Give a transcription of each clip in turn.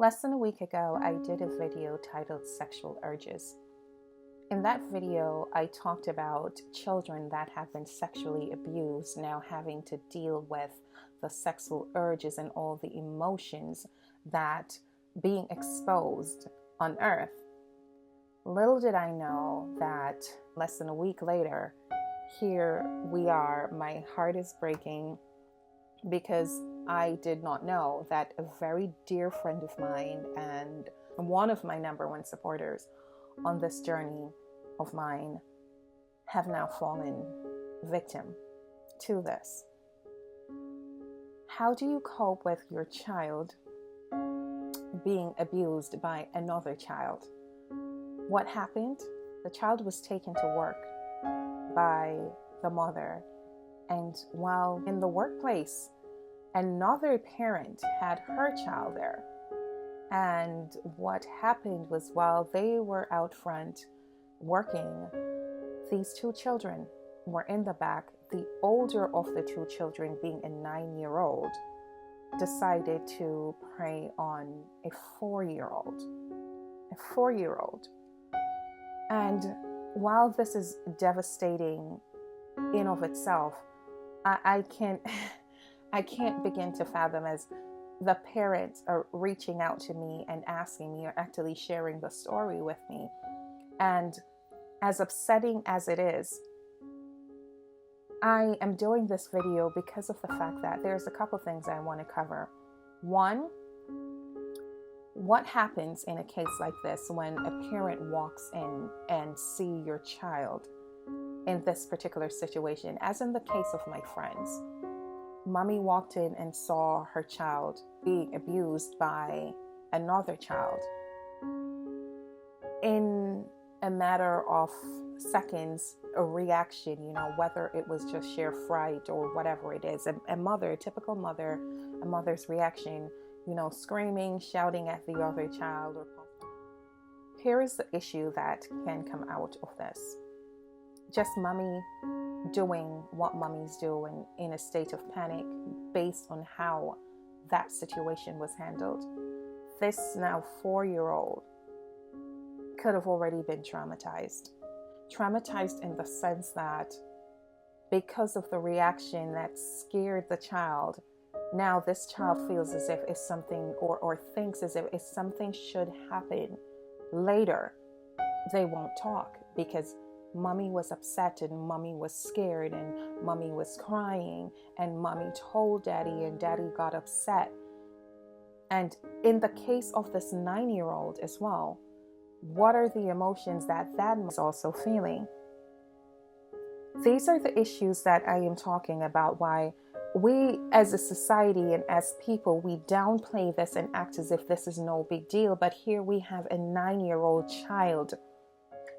Less than a week ago, I did a video titled Sexual Urges. In that video, I talked about children that have been sexually abused now having to deal with the sexual urges and all the emotions that being exposed on earth. Little did I know that less than a week later, here we are, my heart is breaking because I did not know that a very dear friend of mine and one of my number one supporters on this journey of mine have now fallen victim to this. How do you cope with your child being abused by another child? What happened? The child was taken to work by the mother, and while in the workplace, another parent had her child there. And what happened was, while they were out front working, these two children were in the back. The older of the two children, being a 9-year-old, decided to prey on a 4-year-old. And while this is devastating in of itself, I can't begin to fathom as the parents are reaching out to me and asking me, or actually sharing the story with me. And as upsetting as it is, I am doing this video because of the fact that there's a couple things I want to cover. One, what happens in a case like this when a parent walks in and see your child in this particular situation? As in the case of my friends, mommy walked in and saw her child being abused by another child. In a matter of seconds, a reaction, whether it was just sheer fright or whatever it is, a typical mother, a mother's reaction, screaming, shouting at the other child. Here is the issue that can come out of this. Just mommy doing what mummies do in a state of panic based on how that situation was handled. This now 4-year-old could have already been traumatized in the sense that because of the reaction that scared the child, now this child feels as if it's something or thinks as if something should happen later. They won't talk because mommy was upset and mommy was scared and mommy was crying and mommy told daddy and daddy got upset. And in the case of this 9-year-old as well, what are the emotions that is also feeling? These are the issues that I am talking about, why we as a society and as people, we downplay this and act as if this is no big deal. But here we have a 9-year-old child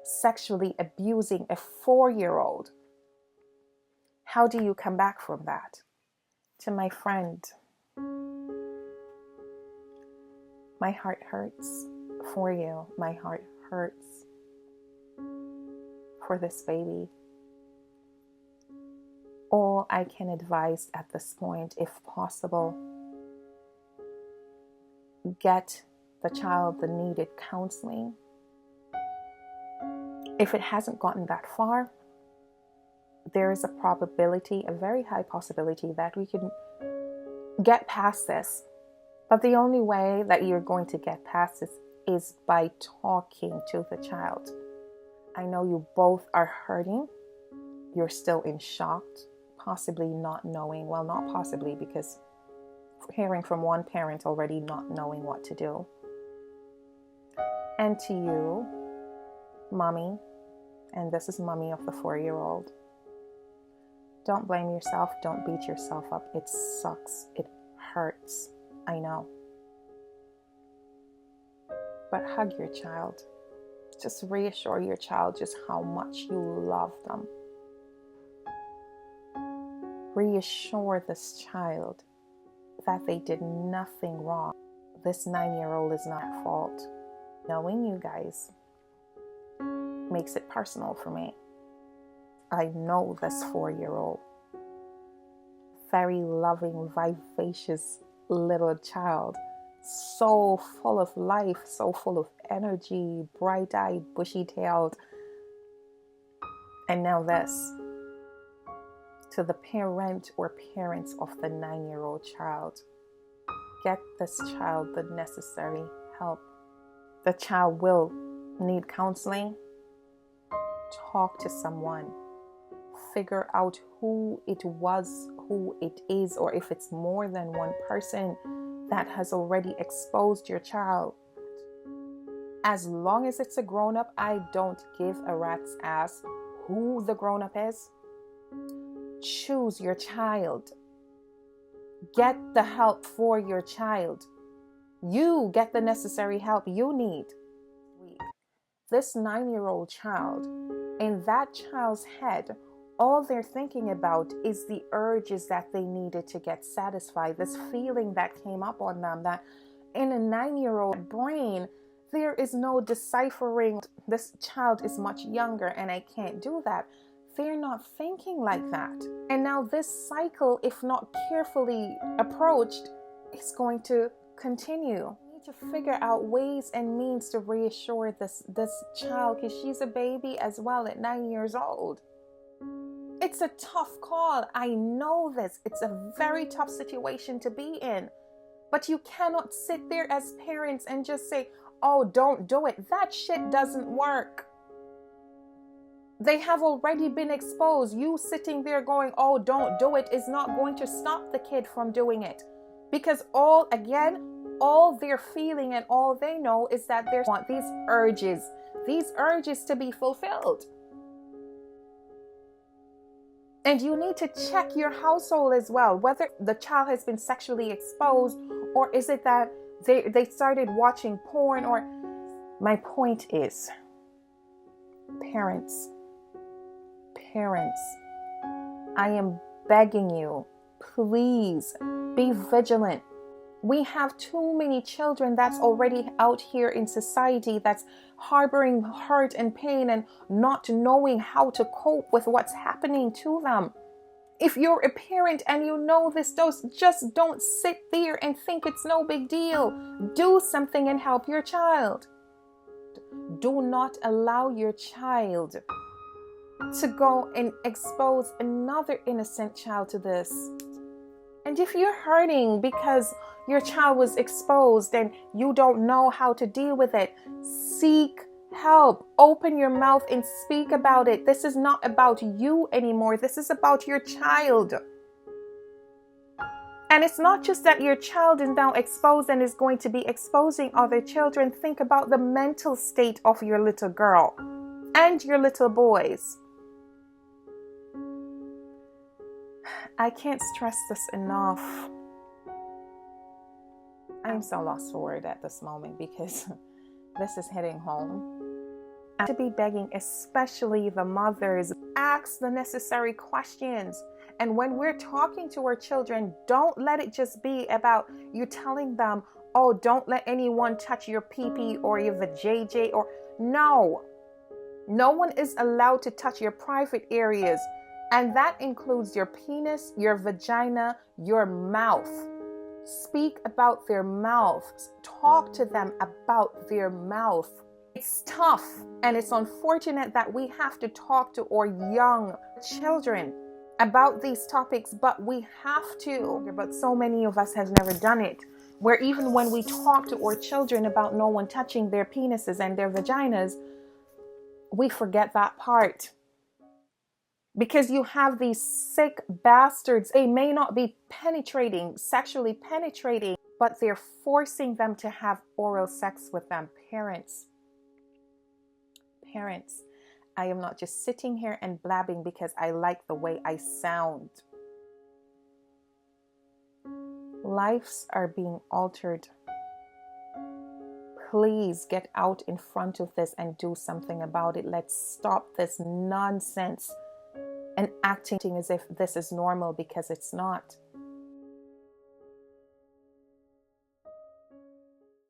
sexually abusing a 4-year-old. How do you come back from that? To my friend, my heart hurts for you. My heart hurts for this baby. All I can advise at this point, if possible, get the child the needed counseling. If it hasn't gotten that far, there is a probability, a very high possibility, that we can get past this. But the only way that you're going to get past this is by talking to the child. I know you both are hurting. You're still in shock, possibly not knowing, well, not possibly, because hearing from one parent already not knowing what to do. And to you, mommy, and this is mommy of the 4-year-old, don't blame yourself. Don't beat yourself up. It sucks. It hurts. I know. But hug your child. Just reassure your child just how much you love them. Reassure this child that they did nothing wrong. This 9-year-old is not at fault. Knowing you guys makes it personal for me. I know this 4-year-old. Very loving, vivacious little child so full of life, so full of energy, bright-eyed, bushy-tailed. And now this, to the parent or parents of the 9-year-old child. Get this child the necessary help. The child will need counseling. Talk to someone. Figure out who it was, who it is, or if it's more than one person that has already exposed your child. As long as it's a grown-up, I don't give a rat's ass who the grown-up is. Choose your child. Get the help for your child. You get the necessary help you need. This 9-year-old child, in that child's head, all they're thinking about is the urges that they needed to get satisfied. This feeling that came up on them, that in a 9-year-old brain, there is no deciphering. This child is much younger and I can't do that. They're not thinking like that. And now this cycle, if not carefully approached, is going to continue. You need to figure out ways and means to reassure this child, because she's a baby as well at 9 years old. It's a tough call. I know this. It's a very tough situation to be in. But you cannot sit there as parents and just say, oh, don't do it. That shit doesn't work. They have already been exposed. You sitting there going, oh, don't do it, is not going to stop the kid from doing it. Because all they're feeling and all they know is that they want these urges to be fulfilled. And you need to check your household as well, whether the child has been sexually exposed, or is it that they started watching porn. Or my point is, parents, I am begging you, please be vigilant. We have too many children that's already out here in society that's harboring hurt and pain and not knowing how to cope with what's happening to them. If you're a parent and you know this, just don't sit there and think it's no big deal. Do something and help your child. Do not allow your child to go and expose another innocent child to this. And if you're hurting because your child was exposed and you don't know how to deal with it, seek help. Open your mouth and speak about it. This is not about you anymore. This is about your child. And it's not just that your child is now exposed and is going to be exposing other children. Think about the mental state of your little girl and your little boys. I can't stress this enough. I'm so lost for word at this moment because this is hitting home. I have to be begging, especially the mothers, ask the necessary questions. And when we're talking to our children, don't let it just be about you telling them, oh, don't let anyone touch your pee-pee or your vajayjay, or no one is allowed to touch your private areas. And that includes your penis, your vagina, your mouth. Speak about their mouths. Talk to them about their mouth. It's tough and it's unfortunate that we have to talk to our young children about these topics, but we have to. But so many of us have never done it, where even when we talk to our children about no one touching their penises and their vaginas, we forget that part. Because you have these sick bastards. They may not be sexually penetrating, but they're forcing them to have oral sex with them. Parents, I am not just sitting here and blabbing because I like the way I sound. Lives are being altered. Please get out in front of this and do something about it. Let's stop this nonsense and acting as if this is normal, because it's not.